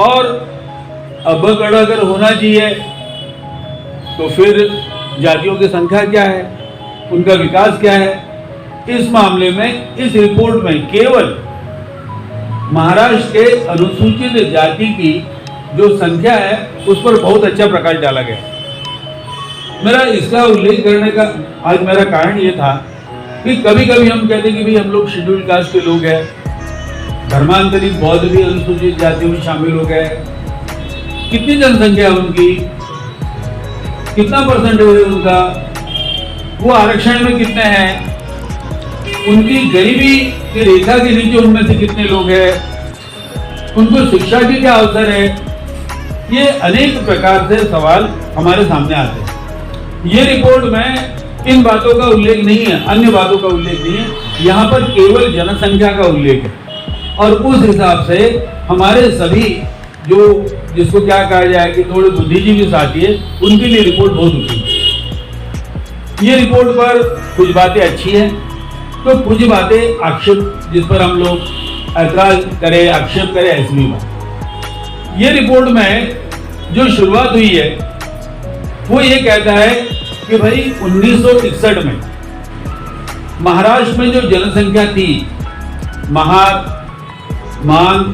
और अब अगर होना चाहिए तो फिर जातियों की संख्या क्या है, उनका विकास क्या है। इस मामले में इस रिपोर्ट में केवल महाराष्ट्र के अनुसूचित जाति की जो संख्या है उस पर बहुत अच्छा प्रकाश डाला गया। मेरा इसका उल्लेख करने का आज मेरा कारण ये था कि कभी कभी हम कहते कि भाई हम लोग शेड्यूल कास्ट के लोग हैं, धर्मांतरित बौद्ध भी अनुसूचित जातियों में शामिल हो गए। कितनी जनसंख्या है उनकी, कितना परसेंटेज है उनका, वो आरक्षण में कितने हैं, उनकी गरीबी की रेखा के नीचे उनमें से कितने लोग हैं, उनको शिक्षा के क्या अवसर है। ये अनेक प्रकार से सवाल हमारे सामने आते हैं। ये रिपोर्ट में इन बातों का उल्लेख नहीं है, अन्य बातों का उल्लेख नहीं है, यहाँ पर केवल जनसंख्या का उल्लेख है। और उस हिसाब से हमारे सभी जो जिसको क्या कहा जाए कि थोड़े बुद्धिजीवी साथी है, उनके लिए रिपोर्ट बहुत उपयोगी है। ये रिपोर्ट पर कुछ बातें अच्छी हैं तो कुछ बातें आक्षेप, जिस पर हम लोग ऐतराज करें, आक्षेप करें, ऐसी भी बात। ये रिपोर्ट में जो शुरुआत हुई है वो ये कहता है कि भाई 1961 में महाराष्ट्र में जो जनसंख्या थी, महार, मान,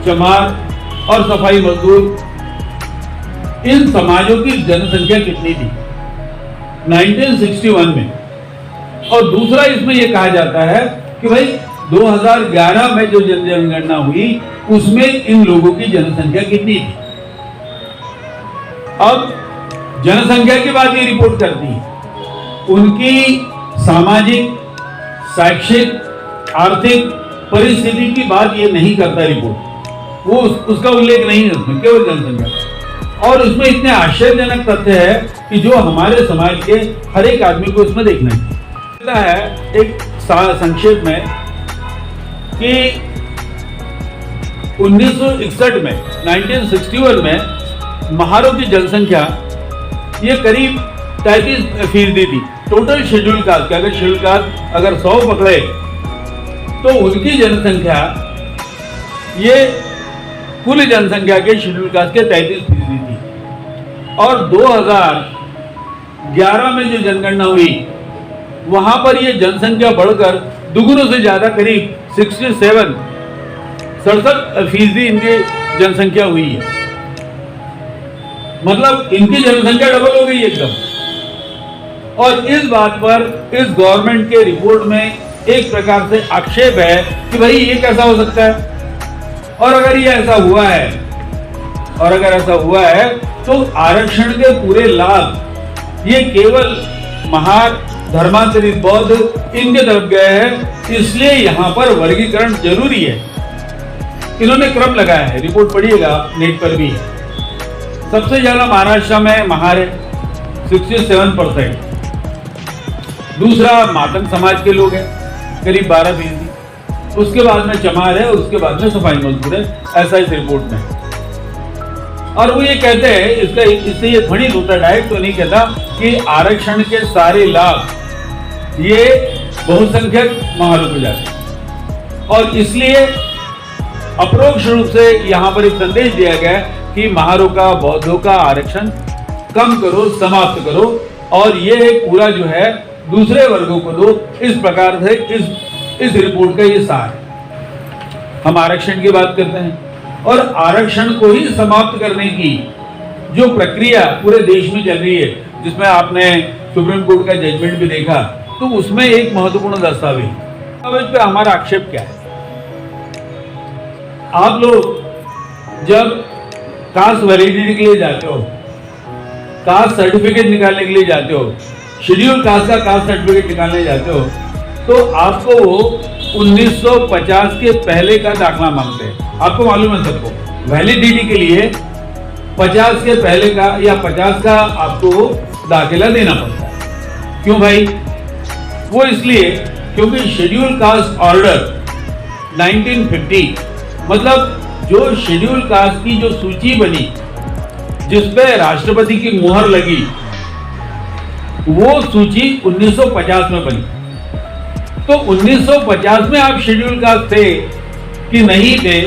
चमार और सफाई मजदूर, इन समाजों की जनसंख्या कितनी थी 1961 में। और दूसरा इसमें यह कहा जाता है कि भाई 2011 में जो जनगणना हुई उसमें इन लोगों की जनसंख्या कितनी थी। अब जनसंख्या की बात ये रिपोर्ट करती है, उनकी सामाजिक, शैक्षिक, आर्थिक परिस्थिति की बात ये नहीं करता रिपोर्ट, वो उसका उल्लेख नहीं है उसमें, केवल जनसंख्या। और उसमें इतने आश्चर्यजनक तथ्य है कि जो हमारे समाज के हर एक आदमी को इसमें देखना है। एक संक्षेप में कि 1961 में 1961 में महारों की जनसंख्या ये करीब 33% थी टोटल शेड्यूल कास्ट के। अगर शेड्यूल कास्ट अगर 100 पकड़े तो उनकी जनसंख्या ये कुल जनसंख्या के शेड्यूल कास्ट के 33% थी। और 2011 में जो जनगणना हुई वहां पर ये जनसंख्या बढ़कर दुगुनों से ज्यादा करीब 67% इनकी जनसंख्या हुई है। मतलब इनकी जनसंख्या डबल हो गई एकदम। और इस बात पर इस गवर्नमेंट के रिपोर्ट में एक प्रकार से आक्षेप है कि भाई ये कैसा हो सकता है। और अगर ये ऐसा हुआ है तो आरक्षण के पूरे लाभ ये केवल महार, धर्मांतरित बौद्ध इनके तरफ गए हैं, इसलिए यहां पर वर्गीकरण जरूरी है। इन्होंने क्रम लगाया है, रिपोर्ट पढ़िएगा, नेट पर भी है। सबसे ज्यादा महाराष्ट्र में महार है 67%, दूसरा मातंग समाज के लोग हैं करीब 12%, उसके बाद में चमार है, उसके बाद में सफाई मजदूर है, ऐसा इस रिपोर्ट में। और वो ये कहते हैं, इससे ये फणित होता, डायरेक्ट तो नहीं कहता कि आरक्षण के सारे लाभ ये बहुसंख्यक महारों को जाते हैं। और इसलिए अपरोक्ष रूप से यहाँ पर एक संदेश दिया गया कि महारों का, बौद्धों का आरक्षण कम करो, समाप्त करो, और ये पूरा जो है दूसरे वर्गों को दो। इस प्रकार से इस रिपोर्ट का ये सार है। हम आरक्षण की बात करते हैं और आरक्षण को ही समाप्त करने की जो प्रक्रिया पूरे देश में चल रही है, जिसमें आपने सुप्रीम कोर्ट का जजमेंट भी देखा, तो उसमें एक महत्वपूर्ण दस्तावेज पे हमारा आक्षेप क्या है। आप लोग जब कास्ट वैलिडिटी के लिए जाते हो, कास्ट सर्टिफिकेट निकालने के लिए जाते हो, शेड्यूल कास्ट का कास्ट सर्टिफिकेट निकालने जाते हो, तो आपको वो 1950 के पहले का दाखला मांगते हैं। आपको मालूम है सबको, वैलिडिटी के लिए 50 के पहले का या 50 का आपको दाखिला देना पड़ता है। क्यों भाई? वो इसलिए क्योंकि शेड्यूल कास्ट ऑर्डर 1950, मतलब जो शेड्यूल कास्ट की जो सूची बनी जिसपे राष्ट्रपति की मुहर लगी, वो सूची 1950 में बनी। तो 1950 में आप शेड्यूल कास्ट थे कि नहीं थे,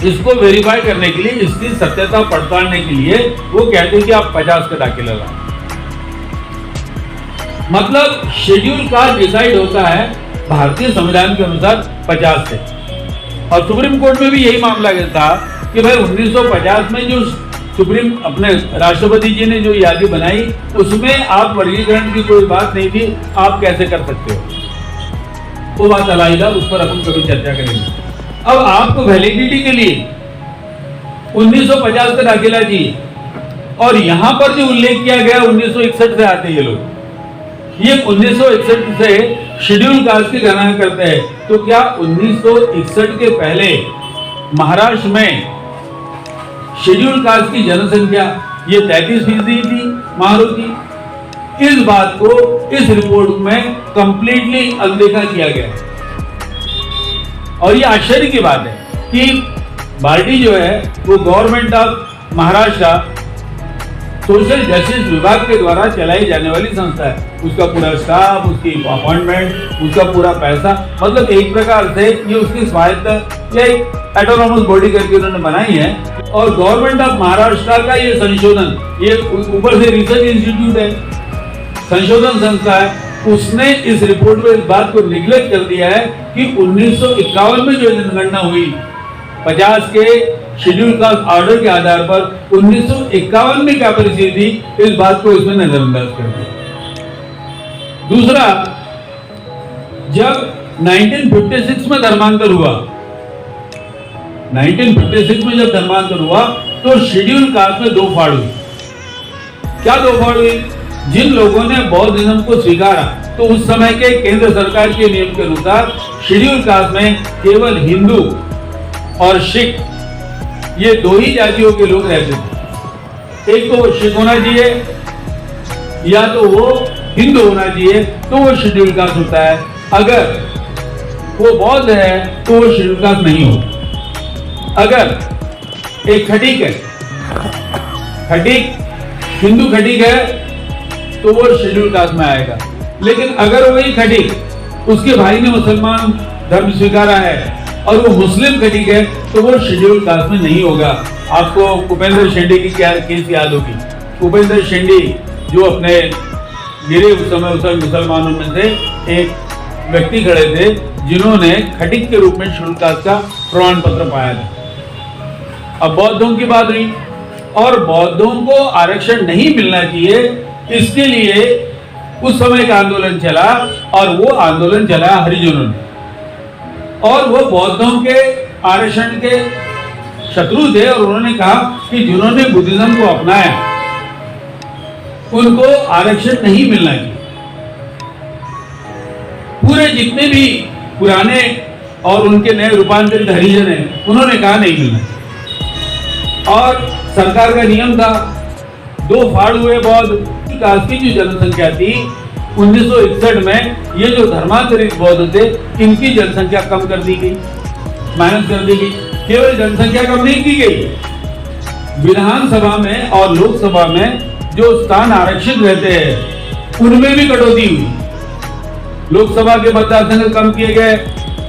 इसको वेरीफाई करने के लिए, इसकी सत्यता पड़तालने के लिए वो कहते हैं कि आप 50 का दाखिला लाओ। मतलब शेड्यूल कास्ट डिसाइड होता है भारतीय संविधान के अनुसार 50 से, और सुप्रीम कोर्ट में भी यही मामला था कि भाई 1950 में जो सुप्रीम अपने राष्ट्रपति जी ने जो यादी बनाई उसमें आप वर्गीकरण की कोई बात नहीं थी, आप कैसे कर सकते हो, वो बात अलग, उस पर अपन कभी चर्चा करेंगे। अब आपको वैलिडिटी के लिए 1950 का दाखिला चाहिए, और यहां पर जो उल्लेख किया गया 1961 से आते ये लोग, ये 1961 से शेड्यूल कास्ट की गणना करते हैं। तो क्या 1961 के पहले महाराष्ट्र में शेड्यूल कास्ट की जनसंख्या ये 33% थी महारो की? इस बात को इस रिपोर्ट में कंप्लीटली अनदेखा किया गया। और ये आश्चर्य की बात है कि बार्टी जो है वो government of Maharashtra social justice विभाग के द्वारा चलाई जाने वाली संस्था है। उसका पूरा स्टाफ, उसकी अपॉइंटमेंट, उसका पूरा पैसा, मतलब एक प्रकार से ये उसकी स्वायत्त या एक ऑटोनॉमस बॉडी करके उन्होंने बनाई है। और गवर्नमेंट ऑफ महाराष्ट्र का ये संशोधन, ये ऊपर से रिसर्च इंस्टीट्यूट है, संशोधन संस्था है, उसने इस रिपोर्ट में इस बात को निगलेक्ट कर दिया है कि 1951 में जो जनगणना हुई 50 के शेड्यूल कास्ट ऑर्डर के आधार पर 1951 में क्या परिस्थिति थी, इस बात को इसमें नजरअंदाज कर दिया। दूसरा, जब 1956 में धर्मांतर हुआ, 1956 में जब धर्मांतर हुआ तो शेड्यूल कास्ट में दो फाड़ हुई। क्या दो फाड़ हुई? जिन लोगों ने बौद्धिज्म को स्वीकारा तो उस समय के केंद्र सरकार के नियम के अनुसार शेड्यूल कास्ट में केवल हिंदू और सिख, ये दो ही जातियों के लोग रहते थे। एक तो वो सिख होना चाहिए या तो वो हिंदू होना चाहिए, तो वो शेड्यूल कास्ट होता है। अगर वो बौद्ध है तो वो शेड्यूल कास्ट नहीं होता। अगर एक खटीक है, खटीक हिंदू खटीक है तो वो शेड्यूल कास्ट में आएगा। लेकिन अगर वही खटीक उसके भाई ने मुसलमान धर्म स्वीकारा है और वो मुस्लिम खटीक है तो वो शेड्यूल कास्ट में नहीं होगा। आपको उपेंद्र शेंडी की क्या केस याद होगी? उपेंद्र शेंडी जो अपने गिरे उस समय मुसलमानों में से एक व्यक्ति खड़े थे जिन्होंने खटीक के रूप में शेड्यूल कास्ट का प्रमाण पत्र पाया था। अब बौद्धों की बात हुई और बौद्धों को आरक्षण नहीं मिलना चाहिए, इसके लिए उस समय का आंदोलन चला और वो आंदोलन चला हरिजनों ने, और वो बौद्धों के आरक्षण के शत्रु थे और उन्होंने कहा कि जिन्होंने बुद्धिज्म को अपनाया उनको आरक्षण नहीं मिलना चाहिए। पूरे जितने भी पुराने और उनके नए रूपांतरित हरिजन हैं उन्होंने कहा नहीं मिलना चाहिए। और सरकार का नियम था, दो फाड़ हुए बौद्ध कास्ट की जो जनसंख्या थी 1961 में, ये जो धर्मांतरित बौद्ध थे इनकी जनसंख्या कम कर दी गई, माइनस कर दी गई। केवल जनसंख्या कम नहीं की गई, विधानसभा में और लोकसभा में जो स्थान आरक्षित रहते हैं उनमें भी कटौती हुई। लोकसभा के मतदार संख्या कम किए गए,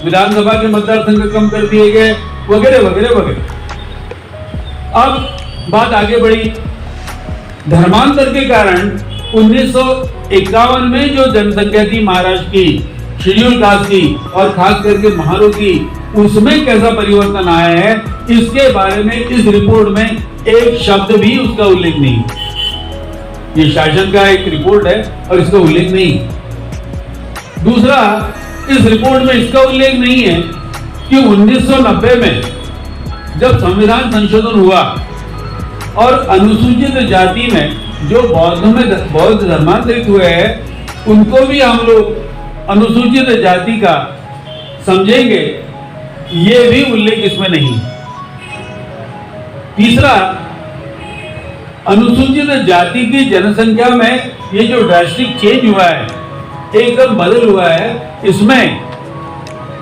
विधानसभा के मतदार संख्या कम कर दिए गए, वगैरह वगैरह वगैरह। अब बात आगे बढ़ी, धर्मांतर के कारण 1951 में जो जनसंख्या थी महाराष्ट्र की शेड्यूल कास्ट की और खास करके महारो की, उसमें कैसा परिवर्तन आया है इसके बारे में इस रिपोर्ट में एक शब्द भी उसका उल्लेख नहीं। ये शासन का एक रिपोर्ट है और इसका उल्लेख नहीं। दूसरा, इस रिपोर्ट में इसका उल्लेख नहीं है कि 1990 में जब संविधान संशोधन हुआ और अनुसूचित जाति में जो बौद्ध धर्मांतरित हुए हैं उनको भी हम लोग अनुसूचित जाति का समझेंगे, ये भी उल्लेख इसमें नहीं। तीसरा, अनुसूचित जाति की जनसंख्या में ये जो ड्रास्टिक चेंज हुआ है, एकदम बदल हुआ है, इसमें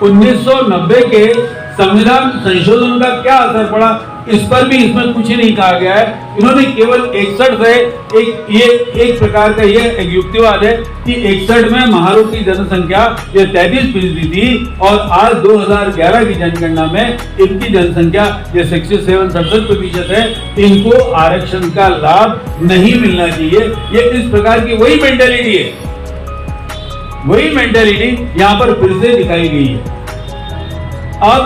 1990 के संविधान संशोधन का क्या असर पड़ा इस पर भी इसमें कुछ नहीं कहा गया है। इन्होंने केवल 61 से एक प्रकार का ये एक युक्तिवाद है कि 61 में महारों की जनसंख्या ये 33% थी और आज 2011 की जनगणना में इनकी जनसंख्या ये 67-67% है। इनको आरक्षण का लाभ नहीं मिलना चाहिए। ये इस प्रकार की वही मेंटेलिटी है, वही मेंटेलिटी यहाँ पर फिर से दिखाई गई है। अब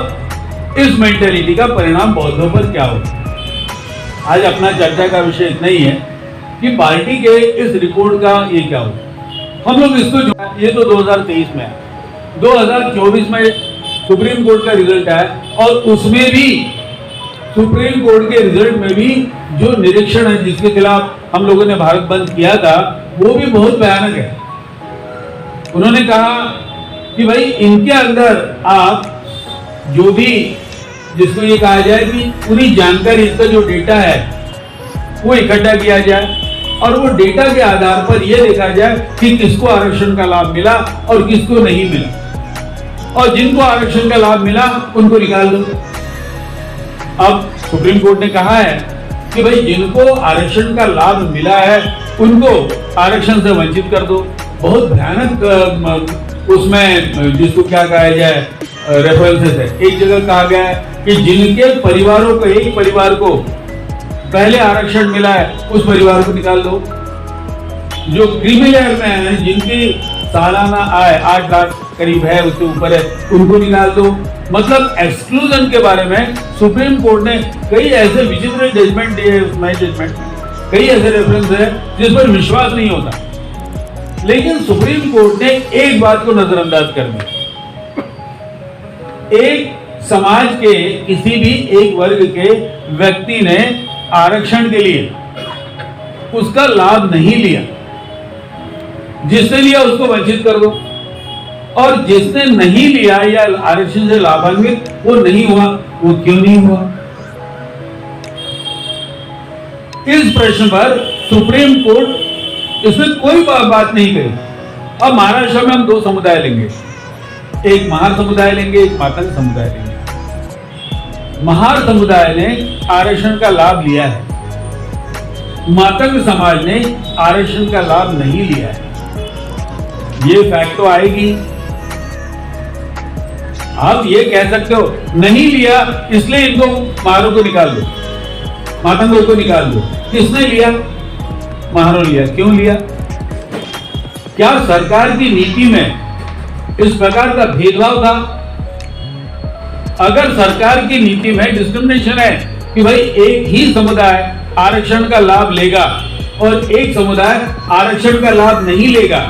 इस मेंटेलिटी का परिणाम बौद्धों पर क्या होगा? आज अपना चर्चा का विषय इतना ही है कि पार्टी के इस रिपोर्ट का ये क्या होगा। हम लोग इसको ये तो 2023 में है, 2024 में सुप्रीम कोर्ट का रिजल्ट आया और उसमें भी सुप्रीम कोर्ट के रिजल्ट में भी जो निरीक्षण है जिसके खिलाफ हम लोगों ने भारत बंद किया था वो भी बहुत भयानक है। उन्होंने कहा कि भाई इनके अंदर आप जो भी जिसको ये कहा जाए कि पूरी जानकारी, इसका जो डेटा है वो इकट्ठा किया जाए और वो डेटा के आधार पर यह देखा जाए कि किसको आरक्षण का लाभ मिला और किसको नहीं मिला, और जिनको आरक्षण का लाभ मिला उनको निकाल दो। अब सुप्रीम कोर्ट ने कहा है कि भाई जिनको आरक्षण का लाभ मिला है उनको आरक्षण से वंचित कर दो। बहुत भयानक उसमें जिसको क्या कहा जाए रेफरेंसेस है। एक जगह कहा गया है कि जिनके परिवारों को, एक परिवार को पहले आरक्षण मिला है उस परिवार को निकाल दो। जो क्रीमी लेयर में है, जिनकी सालाना आय 8 लाख करीब है, उसके ऊपर है, उनको निकाल दो। मतलब एक्सक्लूजन के बारे में सुप्रीम कोर्ट ने कई ऐसे विचित्र जजमेंट दिए, कई ऐसे रेफरेंस है जिस पर विश्वास नहीं होता। लेकिन सुप्रीम कोर्ट ने एक बात को नजरअंदाज कर दिया। एक समाज के किसी भी एक वर्ग के व्यक्ति ने आरक्षण के लिए उसका लाभ नहीं लिया, जिसने लिया उसको वंचित कर दो, और जिसने नहीं लिया या आरक्षण से लाभान्वित वो नहीं हुआ, वो क्यों नहीं हुआ? इस प्रश्न पर सुप्रीम कोर्ट इसमें कोई बात नहीं कही। अब महाराष्ट्र में हम 2 समुदाय लेंगे, एक महार समुदाय लेंगे, एक मातंग समुदाय लेंगे। महार समुदाय ने आरक्षण का लाभ लिया है, मातंग समाज ने आरक्षण का लाभ नहीं लिया है। ये फैक्ट तो आएगी। आप ये कह सकते हो नहीं लिया इसलिए इनको महारों को निकाल दो, मातंगों को निकाल दो। किसने लिया? महारों लिया। क्यों लिया? क्या सरकार की नीति में इस प्रकार का भेदभाव था? अगर सरकार की नीति में डिस्क्रिमिनेशन है कि भाई एक ही समुदाय आरक्षण का लाभ लेगा और एक समुदाय आरक्षण का लाभ नहीं लेगा,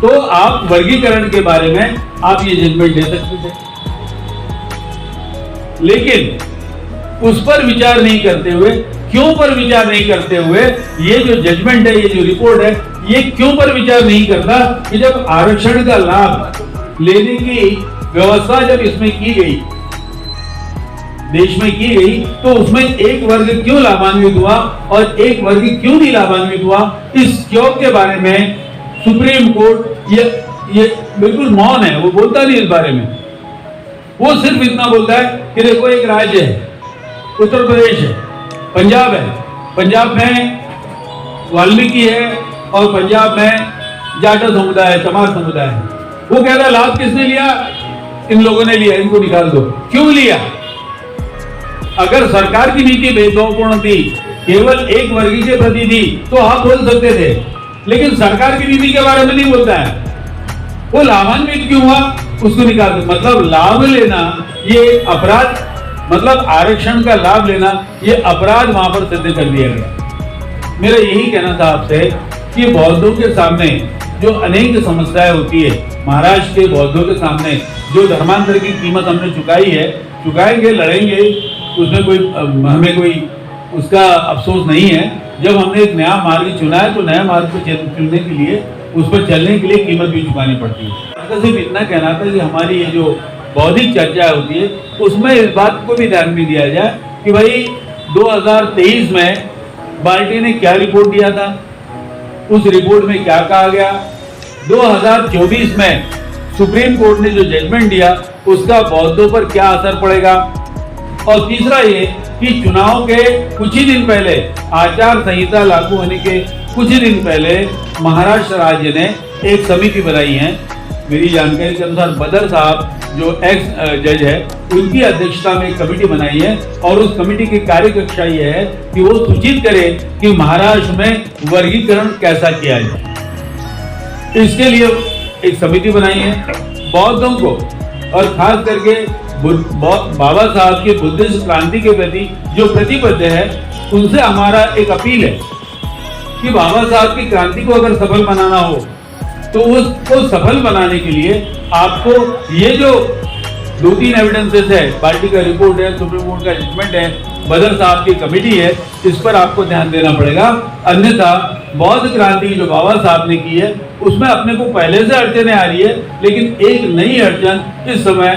तो आप वर्गीकरण के बारे में आप ये जजमेंट दे सकते थे। लेकिन उस पर विचार नहीं करते हुए, क्यों पर विचार नहीं करते हुए ये जो जजमेंट है, ये जो रिपोर्ट है, ये क्यों पर विचार नहीं करता कि जब आरक्षण का लाभ लेने की व्यवस्था जब इसमें की गई, देश में की गई, तो उसमें एक वर्ग क्यों लाभान्वित हुआ और एक वर्ग क्यों नहीं लाभान्वित हुआ? इस क्यों के बारे में सुप्रीम कोर्ट ये बिल्कुल मौन है, वो बोलता नहीं इस बारे में। वो सिर्फ इतना बोलता है कि देखो एक राज्य है, उत्तर प्रदेश है, पंजाब है, पंजाब में वाल्मीकि है और पंजाब में जाटा समुदाय है, चमार समुदाय है। वो कह रहा लाभ किसने लिया? इन लोगों ने लिया, इनको निकाल दो। क्यों लिया? अगर सरकार की नीति भेदभावपूर्ण थी, केवल एक वर्ग के प्रति थी, तो आप बोल सकते थे, लेकिन सरकार की नीति के बारे में नहीं बोलता है। वो लाभान्वित क्यों हुआ उसको निकाल दो। मतलब लाभ लेना ये अपराध, मतलब आरक्षण का लाभ लेना ये अपराध वहां पर सिद्ध कर दिया गया। मेरा यही कहना था आपसे कि बौद्धों के सामने जो अनेक समस्याएं होती है, महाराष्ट्र के बौद्धों के सामने जो धर्मांतर की कीमत हमने चुकाई है, चुकाएंगे, लड़ेंगे, उसमें कोई हमें कोई उसका अफसोस नहीं है। जब हमने एक नया मार्ग चुना है तो नया मार्ग को चुनने के लिए, उस पर चलने के लिए कीमत भी चुकानी पड़ती है। सिर्फ इतना कहना था कि हमारी ये जो बौद्धिक चर्चा होती है उसमें इस बात को भी ध्यान में दिया जाए कि भाई 2023 में पार्टी ने क्या रिपोर्ट दिया था, उस रिपोर्ट में क्या कहा गया, 2024 में सुप्रीम कोर्ट ने जो जजमेंट दिया उसका बौद्धों पर क्या असर पड़ेगा, और तीसरा ये कि चुनाव के कुछ ही दिन पहले, आचार संहिता लागू होने के कुछ ही दिन पहले महाराष्ट्र राज्य ने एक समिति बनाई है। मेरी जानकारी के अनुसार बदर साहब जो एक्स जज है, उनकी अध्यक्षता में एक कमेटी बनाई है और उस कमेटी की कार्यकक्षा ये है कि वो सूचित करे कि महाराष्ट्र में वर्गीकरण कैसा किया जाए। इसके लिए एक समिति बनाई है। बौद्धों को और खास करके बाबा साहब की बुद्धिस्ट क्रांति के प्रति जो प्रतिबद्ध है, उनसे हमारा एक अपील है कि बाबा साहब की क्रांति को अगर सफल बनाना हो तो उसको सफल बनाने के लिए आपको ये जो 2-3 एविडेंसेस है, पार्टी का रिपोर्ट है, सुप्रीम कोर्ट का जजमेंट है, बदर साहब की कमेटी है, इस पर आपको ध्यान देना पड़ेगा। अन्यथा बौद्ध क्रांति जो बाबा साहब ने की है उसमें अपने को पहले से अड़चने आ रही है, लेकिन एक नई अड़चन इस समय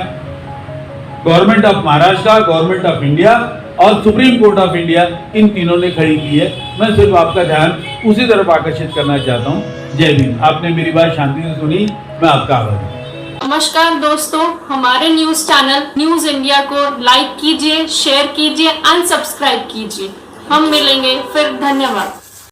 government of Maharashtra, government of India और सुप्रीम कोर्ट ऑफ इंडिया, इन तीनों ने खड़ी की है। मैं सिर्फ आपका ध्यान उसी तरफ आकर्षित करना चाहता हूँ। जय भीम। आपने मेरी बात शांति से सुनी, मैं आपका आभारी हूँ। नमस्कार दोस्तों, हमारे न्यूज चैनल न्यूज इंडिया को लाइक कीजिए, शेयर कीजिए, अनसब्सक्राइब कीजिए। हम मिलेंगे फिर। धन्यवाद।